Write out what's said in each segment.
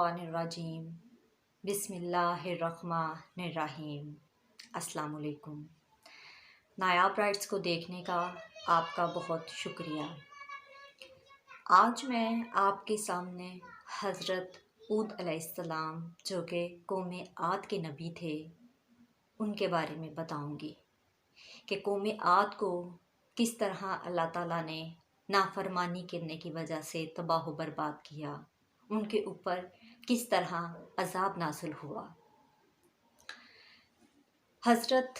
मिनश्शैतानिर्रजीम बिस्मिल्लाहिर्रहमानिर्रहीम। अस्सलाम वालेकुम। नायाब राइट्स को देखने का आपका बहुत शुक्रिया। आज मैं आपके सामने हज़रत ऊद अलैहिस्सलाम जो कि कौम आद के नबी थे उनके बारे में बताऊंगी कि कौम आद को किस तरह अल्लाह ताला ने नाफरमानी करने की वजह से तबाह व बर्बाद किया, उनके ऊपर किस तरह अजाब नाज़िल हुआ। हज़रत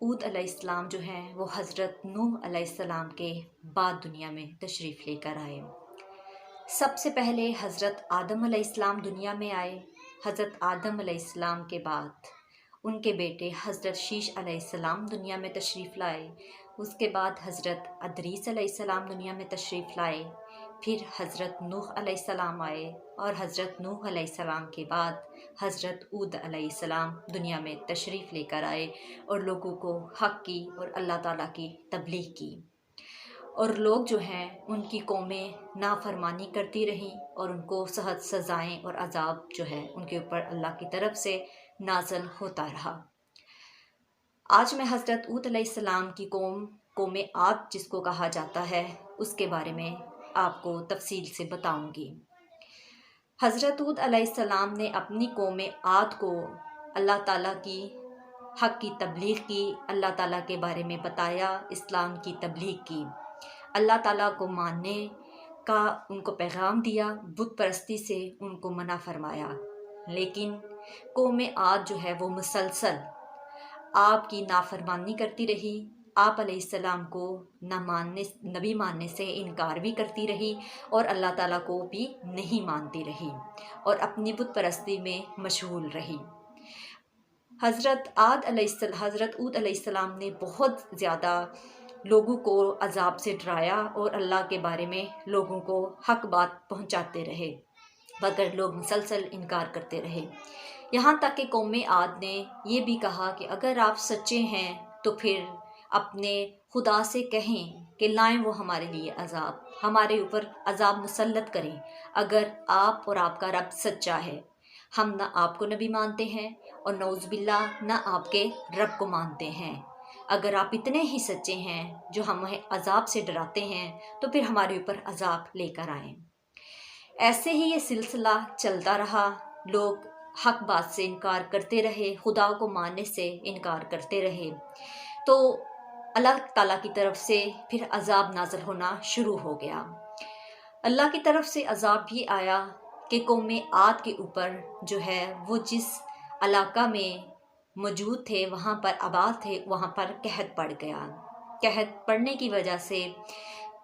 ऊद अलैहिस्सलाम जो हैं वो हज़रत नूह अलैहिस्सलाम के बाद दुनिया में तशरीफ़ लेकर आए। सबसे पहले हज़रत आदम अलैहिस्सलाम दुनिया में आए। हज़रत आदम अलैहिस्सलाम के बाद उनके बेटे हज़रत शीश अलैहिस्सलाम दुनिया में तशरीफ़ लाए। उसके बाद हज़रत अदरीस अलैहिस्सलाम दुनिया में तशरीफ़ लाए। फिर हज़रत नूह अलैहिस्सलाम आए और हज़रत नूह अलैहिस्सलाम के बाद हज़रत ऊद अलैहिस्सलाम दुनिया में तशरीफ़ लेकर आए और लोगों को हक़ की और अल्लाह ताला की तबलीग की। और लोग जो हैं उनकी कौमें नाफरमानी करती रहीं और उनको सख्त सज़ाएँ और अज़ाब जो है उनके ऊपर अल्लाह की तरफ से नाज़िल होता रहा। आज मैं हज़रत ऊद अलैहिस्सलाम की कौम आद जिसको कहा जाता है उसके बारे में आपको तफसील से बताऊंगी। हज़रत ऊद अलैहिस्सलाम ने अपनी कौम आद को अल्लाह ताला की हक़ की तबलीग की, अल्लाह ताला के बारे में बताया, इस्लाम की तबलीग की, अल्लाह ताला को मानने का उनको पैगाम दिया, बुत परस्ती से उनको मना फरमाया। लेकिन कौम आद जो है वो मुसलसल आपकी नाफरमानी करती रही, आप अलैहिस्सलाम को नबी मानने से इनकार भी करती रही और अल्लाह ताला को भी नहीं मानती रही और अपनी बुत परस्ती में मशगूल रही। हज़रत ऊद अलैहिस्सलाम ने बहुत ज़्यादा लोगों को अजाब से डराया और अल्लाह के बारे में लोगों को हक़ बात पहुँचाते रहे, मगर लोग मुसलसल इनकार करते रहे। यहाँ तक कि कौम आद ने ये भी कहा कि अगर आप सच्चे हैं तो फिर अपने खुदा से कहें कि लाएं वो हमारे लिए अजाब, हमारे ऊपर अजाब मुसल्लत करें। अगर आप और आपका रब सच्चा है, हम ना आपको नबी मानते हैं और नऊज़ बिल्लाह ना आपके रब को मानते हैं। अगर आप इतने ही सच्चे हैं जो हमें अजाब से डराते हैं तो फिर हमारे ऊपर अजाब लेकर आएँ। ऐसे ही ये सिलसिला चलता रहा। लोग हक़ बात से इनकार करते रहे, खुदा को मानने से इनकार करते रहे, तो अल्लाह ताला की तरफ से फिर अजाब नाज़िल होना शुरू हो गया। अल्लाह की तरफ से अजाब ये आया कि कौम आद के ऊपर जो है वो जिस इलाका में मौजूद थे, वहाँ पर आबाद थे, वहाँ पर कहत पड़ गया। कहत पड़ने की वजह से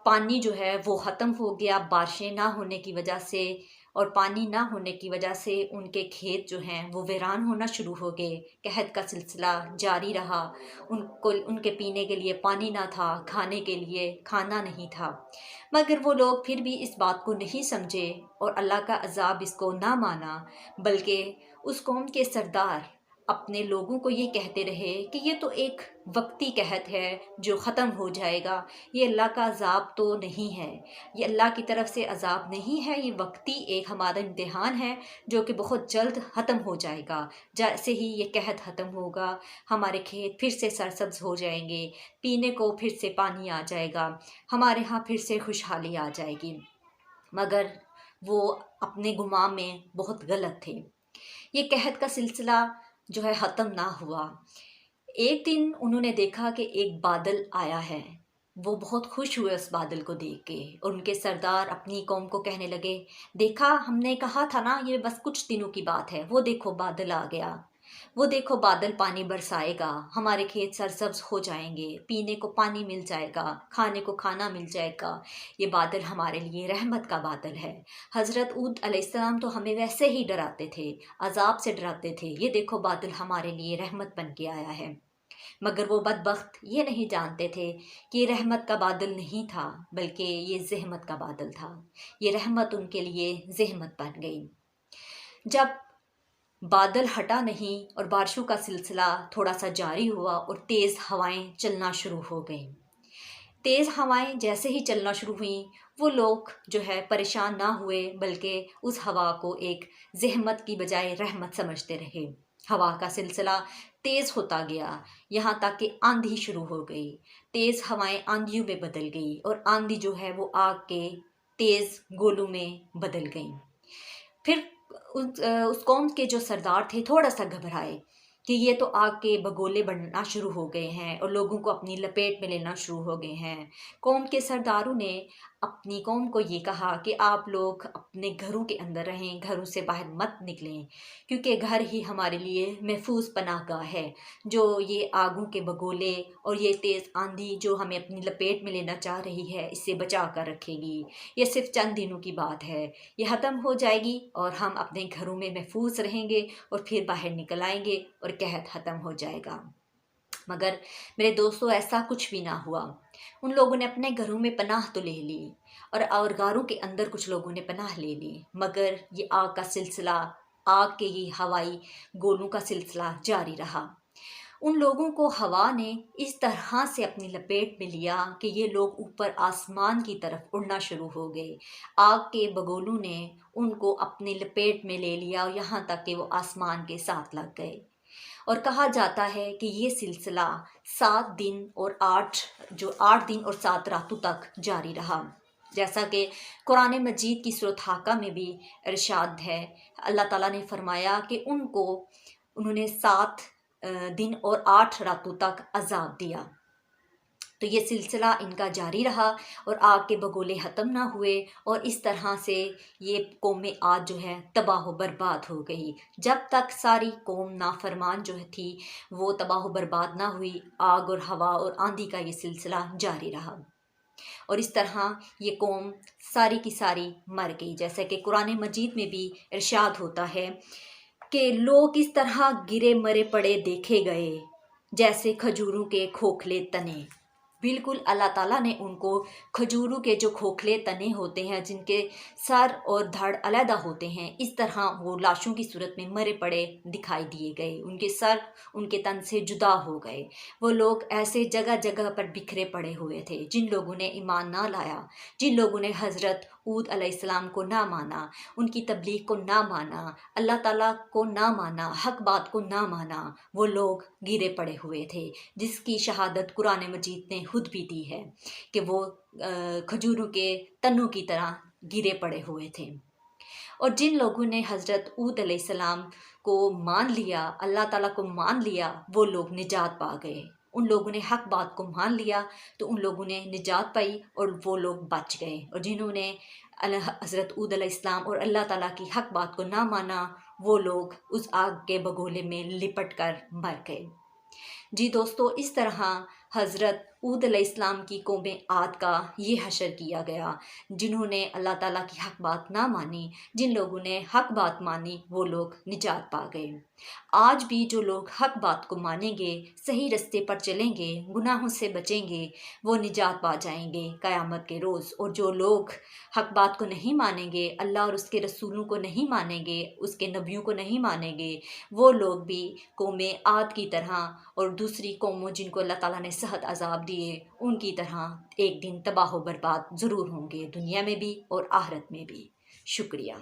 पानी जो है वो ख़त्म हो गया, बारिशें ना होने की वजह से और पानी ना होने की वजह से उनके खेत जो हैं वो वीरान होना शुरू हो गए। कहत का सिलसिला जारी रहा। उनको उनके पीने के लिए पानी ना था, खाने के लिए खाना नहीं था, मगर वो लोग फिर भी इस बात को नहीं समझे और अल्लाह का अजाब इसको ना माना, बल्कि उस कौम के सरदार अपने लोगों को ये कहते रहे कि ये तो एक वक्ती कहत है जो ख़त्म हो जाएगा, ये अल्लाह का अजाब तो नहीं है, ये अल्लाह की तरफ से अजाब नहीं है, ये वक्ती एक हमारा इम्तिहान है जो कि बहुत जल्द ख़त्म हो जाएगा। जैसे ही ये कहत ख़त्म होगा हमारे खेत फिर से सरसब्ज हो जाएंगे, पीने को फिर से पानी आ जाएगा, हमारे यहाँ फिर से खुशहाली आ जाएगी। मगर वो अपने गुमान में बहुत गलत थे। ये कहत का सिलसिला जो है ख़त्म ना हुआ। एक दिन उन्होंने देखा कि एक बादल आया है। वो बहुत खुश हुए उस बादल को देख के और उनके सरदार अपनी कौम को कहने लगे, देखा हमने कहा था ना ये बस कुछ दिनों की बात है, वो देखो बादल आ गया, वो देखो बादल पानी बरसाएगा, हमारे खेत सरसब्ज हो जाएंगे, पीने को पानी मिल जाएगा, खाने को खाना मिल जाएगा, ये बादल हमारे लिए रहमत का बादल है। हज़रत ऊद अलैहिस्सलाम तो हमें वैसे ही डराते थे, अजाब से डराते थे, ये देखो बादल हमारे लिए रहमत बन के आया है। मगर वो बदबख्त ये नहीं जानते थे कि ये रहमत का बादल नहीं था, बल्कि ये ज़हमत का बादल था। ये रहमत उनके लिए ज़हमत बन गई। जब बादल हटा नहीं और बारिशों का सिलसिला थोड़ा सा जारी हुआ और तेज़ हवाएं चलना शुरू हो गईं, तेज़ हवाएं जैसे ही चलना शुरू हुईं, वो लोग जो है परेशान ना हुए, बल्कि उस हवा को एक ज़हमत की बजाय रहमत समझते रहे। हवा का सिलसिला तेज़ होता गया, यहाँ तक कि आंधी शुरू हो गई। तेज़ हवाएं आंधियों में बदल गई और आंधी जो है वो आग के तेज़ गोलों में बदल गई। फिर उस कौम के जो सरदार थे थोड़ा सा घबराए कि ये तो आग के बगोले बनना शुरू हो गए हैं और लोगों को अपनी लपेट में लेना शुरू हो गए हैं। कौम के सरदारों ने अपनी कौम को ये कहा कि आप लोग अपने घरों के अंदर रहें, घरों से बाहर मत निकलें, क्योंकि घर ही हमारे लिए महफूज पनाहगाह है। जो ये आगों के बगोले और ये तेज़ आंधी जो हमें अपनी लपेट में लेना चाह रही है, इससे बचा कर रखेगी। ये सिर्फ चंद दिनों की बात है, ये ख़त्म हो जाएगी और हम अपने घरों में महफूज रहेंगे और फिर बाहर निकल आएंगे और कहत ख़त्म हो जाएगा। मगर मेरे दोस्तों, ऐसा कुछ भी ना हुआ। उन लोगों ने अपने घरों में पनाह तो ले ली और गारों के अंदर कुछ लोगों ने पनाह ले ली, मगर ये आग का सिलसिला, आग के ये हवाई गोलों का सिलसिला जारी रहा। उन लोगों को हवा ने इस तरह से अपनी लपेट में लिया कि ये लोग ऊपर आसमान की तरफ उड़ना शुरू हो गए। आग के बगोलों ने उनको अपनी लपेट में ले लिया और यहाँ तक कि वो आसमान के साथ लग गए। और कहा जाता है कि ये सिलसिला 8 दिन और 7 रातों तक जारी रहा। जैसा कि कुरान मजीद की सूरत हाका में भी इरशाद है, अल्लाह ताला ने फरमाया कि उन्होंने 7 दिन और 8 रातों तक अजाब दिया। तो ये सिलसिला इनका जारी रहा और आग के बगोले ख़त्म ना हुए और इस तरह से ये कौम आद जो है तबाह बर्बाद हो गई। जब तक सारी कौम नाफरमान जो थी वो तबाह बर्बाद ना हुई, आग और हवा और आंधी का ये सिलसिला जारी रहा और इस तरह ये कौम सारी की सारी मर गई। जैसे कि कुरान मजीद में भी इरशाद होता है कि लोग इस तरह गिरे मरे पड़े देखे गए जैसे खजूरों के खोखले तने। बिल्कुल अल्लाह ताला ने उनको खजूरों के जो खोखले तने होते हैं, जिनके सर और धड़ अलहदा होते हैं, इस तरह वो लाशों की सूरत में मरे पड़े दिखाई दिए गए। उनके सर उनके तन से जुदा हो गए। वो लोग ऐसे जगह जगह पर बिखरे पड़े हुए थे। जिन लोगों ने ईमान ना लाया, जिन लोगों ने हज़रत ऊद अलैहिस्सलाम को ना माना, उनकी तबलीग को ना माना, अल्लाह ताला को ना माना, हक बात को ना माना, वो लोग गिरे पड़े हुए थे, जिसकी शहादत कुरान मजीद ने खुद भी दी है कि वो खजूरों के तनों की तरह गिरे पड़े हुए थे। और जिन लोगों ने हज़रत ऊद अलैहिस्सलाम को मान लिया, अल्लाह ताला को मान लिया, वो लोग निजात पा गए। उन लोगों ने हक बात को मान लिया तो उन लोगों ने निजात पाई और वो लोग बच गए। और जिन्होंने हज़रत ऊद अलैहिस्सलाम और अल्लाह ताला की हक बात को ना माना, वो लोग उस आग के बगोले में लिपट कर मर गए। जी दोस्तों, इस तरह हज़रत ऊद अलैहिस्सलाम की कौम आद का ये हशर किया गया। जिन्होंने अल्लाह ताला की हक बात ना मानी, जिन लोगों ने हक बात मानी, वो लोग निजात पा गए। आज भी जो लोग हक बात को मानेंगे, सही रास्ते पर चलेंगे, गुनाहों से बचेंगे, वो निजात पा जाएंगे क़यामत के रोज़। और जो लोग हक बात को नहीं मानेंगे, अल्लाह और उसके रसूलों को नहीं मानेंगे, उसके नबियों को नहीं मानेंगे, वो लोग भी कौम आद की तरह और दूसरी कौमों जिनको अल्लाह ताला ने सहत अजाब दिए, उनकी तरह एक दिन तबाह बर्बाद ज़रूर होंगे, दुनिया में भी और आखिरत में भी। शुक्रिया।